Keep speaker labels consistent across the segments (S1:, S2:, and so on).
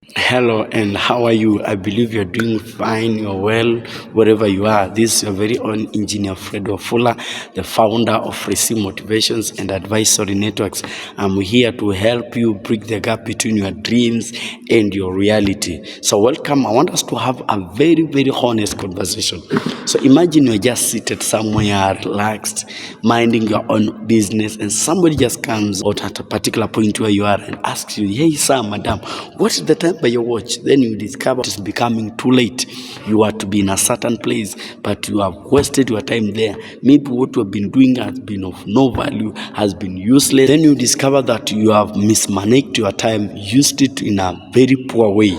S1: Hello, and how are you? I believe you're doing fine, you're well, wherever you are. This is your very own engineer, Fred Wafula, the founder of Receive Motivations and Advisory Networks. I'm here to help you bridge the gap between your dreams and your reality. So, welcome. I want us to have a very, very honest conversation. So, imagine you're just seated somewhere, relaxed, minding your own business, and somebody just comes out at a particular point where you are and asks you, "Hey, sir, madam, what is the time by your watch?" Then you discover it's becoming too late. You are to be in a certain place, but you have wasted your time there. Maybe what you have been doing has been of no value, has been useless. Then you discover that you have mismanaged your time, used it in a very poor way.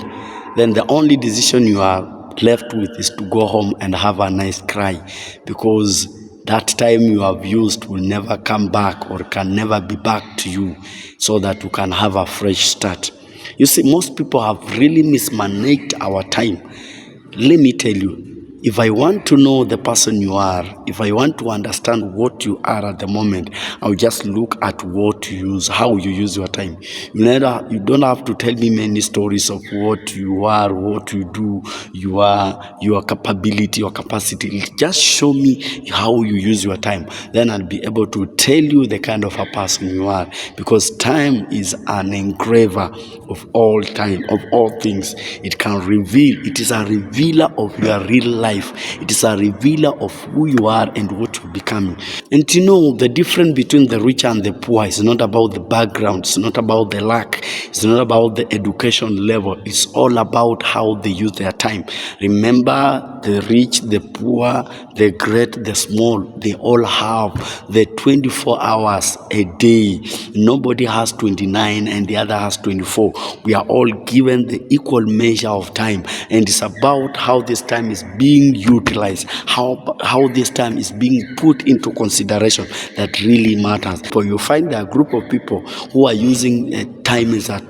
S1: Then the only decision you are left with is to go home and have a nice cry, because that time you have used will never come back or can never be back to you, so that you can have a fresh start. You see, most people have really mismanaged our time. Let me tell you, if I want to know the person you are, if I want to understand what you are at the moment, I'll just look at what you use, how you use your time. You don't have to tell me many stories of what you are, what you do, your capability, your capacity. Just show me how you use your time. Then I'll be able to tell you the kind of a person you are, because time is an engraver of all time, of all things. It can reveal. It is a revealer of your real life. It is a revealer of who you are and what you're becoming. And the difference between the rich and the poor is not about the background. It's not about the lack. It's not about the education level. It's all about how they use their time. Remember, the rich, the poor, the great, the small, they all have the 24 hours a day. Nobody has 29 and the other has 24. We are all given the equal measure of time, and it's about how this time is being utilized, how this time is being put into consideration that really matters. For you find a group of people who are using time as a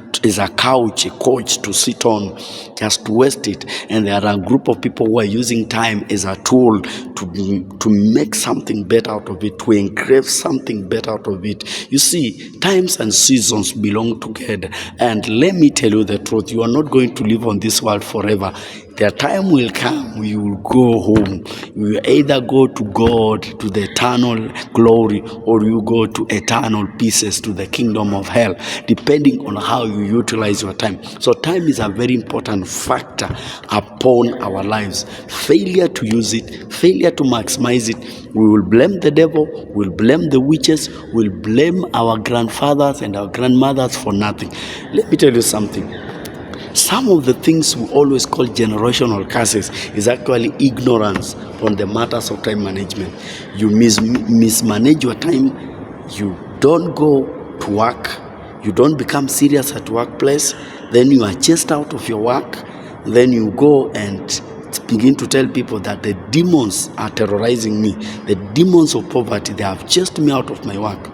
S1: couch, a couch to sit on, just to waste it. And there are a group of people who are using time as a tool to make something better out of it, to engrave something better out of it. You see, times and seasons belong together. And let me tell you the truth, you are not going to live on this world forever. Their time will come, you will go home. You will either go to God, to the eternal glory, or you go to eternal pieces, to the kingdom of hell, depending on how you utilize your time. So time is a very important factor upon our lives. Failure to use it, failure to maximize it, we will blame the devil, we'll blame the witches, we'll blame our grandfathers and our grandmothers for nothing. Let me tell you something. Some of the things we always call generational curses is actually ignorance on the matters of time management. You mismanage your time, you don't go to work, you don't become serious at workplace, then you are chased out of your work, then you go and begin to tell people that the demons are terrorizing me, the demons of poverty, they have chased me out of my work.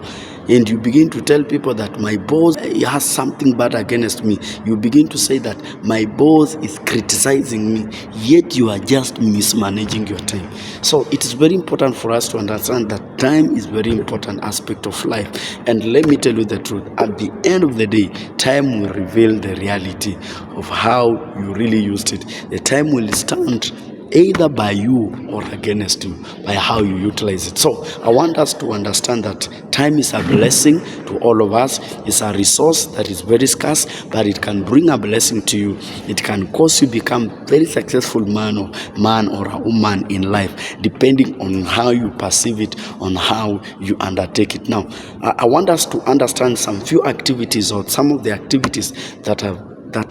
S1: And you begin to tell people that my boss has something bad against me. You begin to say that my boss is criticizing me, yet you are just mismanaging your time. So it is very important for us to understand that time is a very important aspect of life. And let me tell you the truth, at the end of the day, time will reveal the reality of how you really used it. The time will stand either by you or against you, by how you utilize it. So I want us to understand that time is a blessing to all of us. It's a resource that is very scarce, but it can bring a blessing to you. It can cause you become very successful man or a woman in life, depending on how you perceive it, on how you undertake it. Now, I want us to understand some few activities, or some of the activities that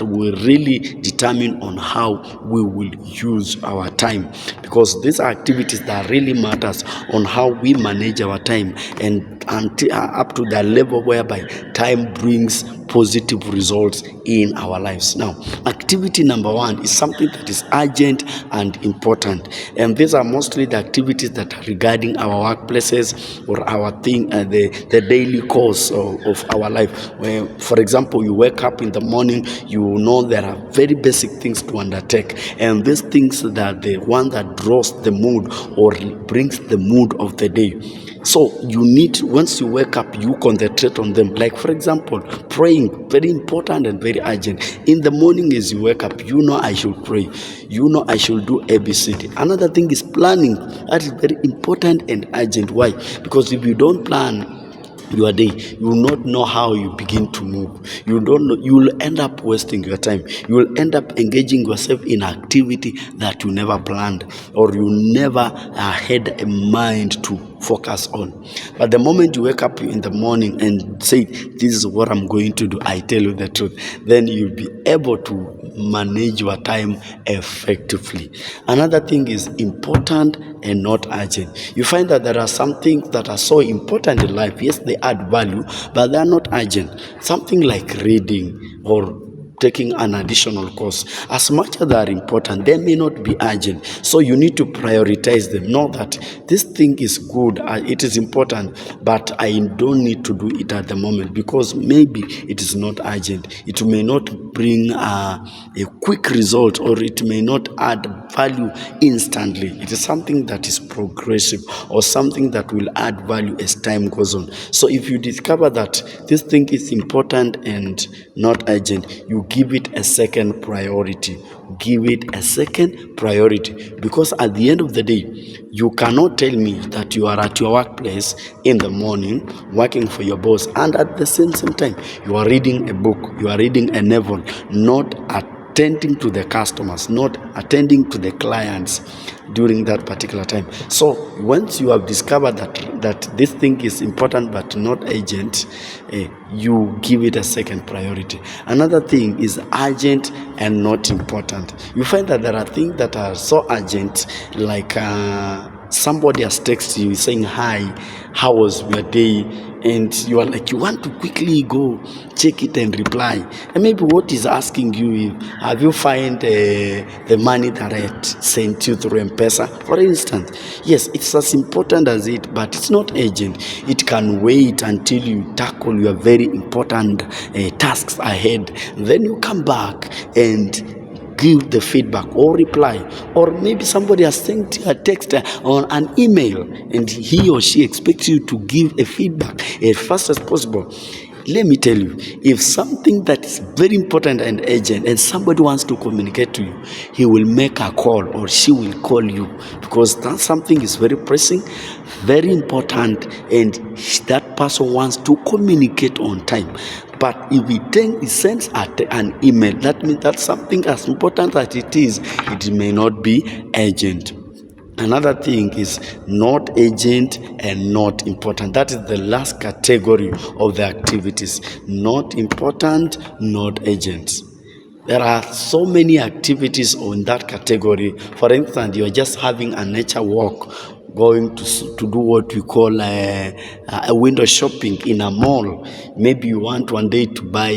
S1: will really determine on how we will use our time, because these are activities that really matters on how we manage our time, and until up to the level whereby time brings positive results in our lives. Now, activity number one is something that is urgent and important, and these are mostly the activities that are regarding our workplaces or our the daily course of our life. Where, for example, you wake up in the morning, you know there are very basic things to undertake, and these things that the one that draws the mood or brings the mood of the day. So you need, once you wake up, you concentrate on them. Like for example, praying, very important and very urgent. In the morning as you wake up, you know I should pray. You know I should do ABCD. Another thing is planning. That is very important and urgent. Why? Because if you don't plan your day, you will not know how you begin to move. You don't know, you will end up wasting your time. You will end up engaging yourself in activity that you never planned, or you never had a mind to focus on. But the moment you wake up in the morning and say, this is what I'm going to do, I tell you the truth, then you'll be able to manage your time effectively. Another thing is important and not urgent. You find that there are some things that are so important in life. Yes, they add value, but they are not urgent. Something like reading or taking an additional course, as much as they are important, they may not be urgent. So you need to prioritize them. Know that this thing is good, it is important, but I don't need to do it at the moment because maybe it is not urgent. It may not bring a quick result, or it may not add value instantly. It is something that is progressive, or something that will add value as time goes on. So if you discover that this thing is important and not urgent, you give it a second priority. Give it a second priority, because at the end of the day, you cannot tell me that you are at your workplace in the morning working for your boss, and at the same time you are reading a book, you are reading a novel, not attending to the customers, not attending to the clients during that particular time. So once you have discovered that this thing is important but not urgent, you give it a second priority. Another thing is urgent and not important. You find that there are things that are so urgent, like somebody has texted you saying, hi, how was your day? And you are like, you want to quickly go check it and reply. And maybe what is asking you is, have you find the money that I had sent you through M-Pesa, for instance? Yes, it's as important as it, but it's not urgent. It can wait until you tackle your very important tasks ahead. Then you come back and give the feedback or reply. Or maybe somebody has sent a text or an email, and he or she expects you to give a feedback as fast as possible. Let me tell you, if something that is very important and urgent and somebody wants to communicate to you, he will make a call or she will call you, because that something is very pressing, very important, and that person wants to communicate on time. But if he sends an email, that means that something as important as it is, it may not be urgent. Another thing is not urgent and not important. That is the last category of the activities. Not important, not urgent. There are so many activities on that category. For instance, you're just having a nature walk, going to do what we call a window shopping in a mall. Maybe you want one day to buy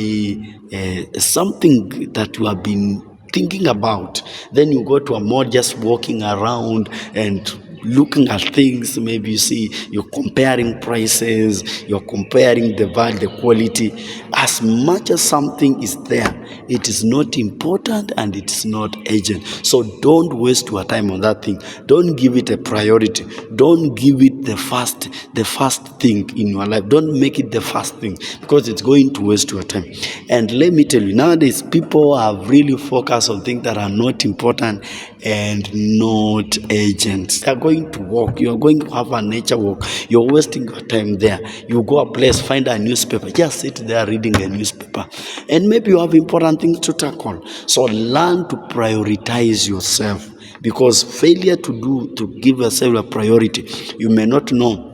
S1: something that you have been thinking about. Then you go to a mall, just walking around and looking at things. Maybe you see, you're comparing prices, you're comparing the value, the quality. As much as something is there, it is not important and it is not urgent. So don't waste your time on that thing. Don't give it a priority. Don't give it the first thing in your life. Don't make it the first thing, because it's going to waste your time. And let me tell you, nowadays people have really focused on things that are not important and not urgent. They are going to walk. You are going to have a nature walk. You're wasting your time there. You go a place, find a newspaper, just sit there reading a newspaper, and maybe you have important things to tackle. So learn to prioritize yourself, because failure to give yourself a priority, you may not know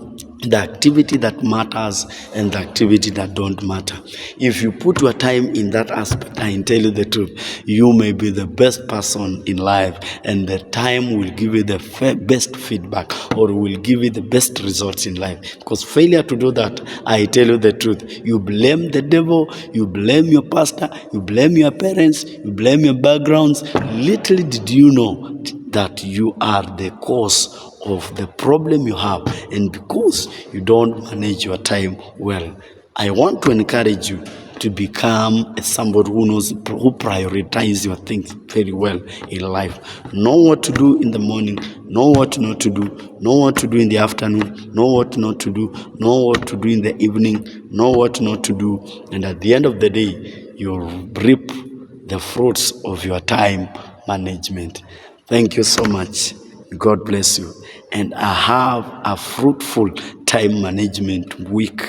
S1: the activity that matters and the activity that don't matter. If you put your time in that aspect, I tell you the truth, you may be the best person in life, and the time will give you the best feedback, or will give you the best results in life. Because failure to do that, I tell you the truth, you blame the devil, you blame your pastor, you blame your parents, you blame your backgrounds. Little did you know that you are the cause of the problem you have, and because you don't manage your time well. I want to encourage you, to become somebody who knows, who prioritize your things very well in life. Know what to do in the morning, know what not to do, know what to do in the afternoon, know what not to do, know what to do in the evening, know what not to do, and at the end of the day, you'll reap the fruits of your time management. Thank you so much. God bless you. And I have a fruitful time management week.